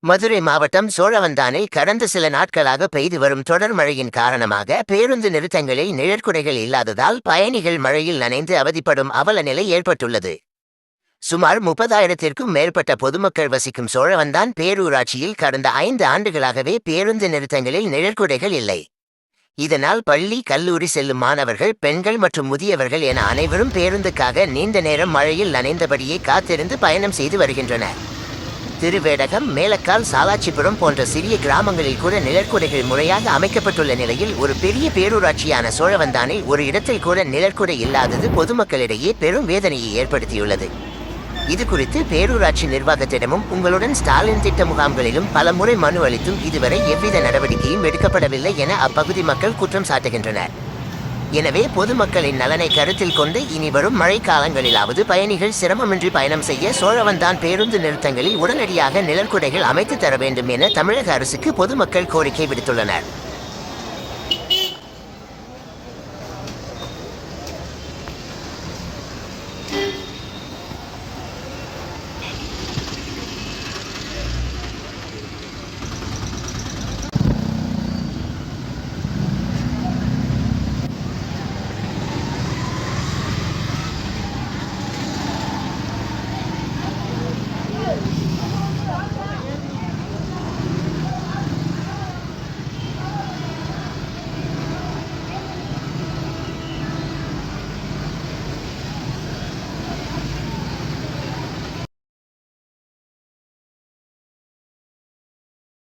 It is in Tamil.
மதுரை மாவட்டம் சோழவந்தானில் கடந்த சில நாட்களாக பெய்து வரும் தொடர் மழையின் காரணமாக பேருந்து நிறுத்தங்களில் நிழற்குடைகள் இல்லாததால் பயணிகள் மழையில் நனைந்து அவதிப்படும் அவல நிலை ஏற்பட்டுள்ளது. சுமார் 30,000த்திற்கும் மேற்பட்ட பொதுமக்கள் வசிக்கும் சோழவந்தான் பேரூராட்சியில் கடந்த 5 ஆண்டுகளாகவே பேருந்து நிறுத்தங்களில் நிழற்குடைகள் இல்லை. இதனால் பள்ளி, கல்லூரி செல்லும் மாணவர்கள், பெண்கள் மற்றும் முதியவர்கள் என அனைவரும் பேருந்துக்காக நீண்ட நேரம் மழையில் நனைந்தபடியே காத்திருந்து பயணம் செய்து வருகின்றனர். திருவேடகம், மேலக்கால், சாலாச்சிபுரம் போன்ற சிறிய கிராமங்களில் கூட நிழற்குடைகள் முறையாக அமைக்கப்பட்டுள்ள நிலையில் ஒரு பெரிய பேரூராட்சியான சோழவந்தானில் ஒரு இடத்தில் கூட நிழற்குடை இல்லாதது பொதுமக்களிடையே பெரும் வேதனையை ஏற்படுத்தியுள்ளது. இது குறித்து பேரூராட்சி நிர்வாகத்திடமும் உங்களுடன் ஸ்டாலின் திட்ட முகாம்களிலும் பல முறை மனு அளித்தும் இதுவரை எவ்வித நடவடிக்கையும் எடுக்கப்படவில்லை என அப்பகுதி மக்கள் குற்றம் சாட்டுகின்றனர். எனவே பொதுமக்களின் நலனை கருத்தில் கொண்டு இனி வரும் மழைக்காலங்களிலாவது பயணிகள் சிரமமின்றி பயணம் செய்ய சோழவந்தான் பேருந்து நிறுத்தங்களில் உடனடியாக நிழற்குடைகள் அமைத்து தர வேண்டும் என தமிழக அரசுக்கு பொதுமக்கள் கோரிக்கை விடுத்துள்ளனர்.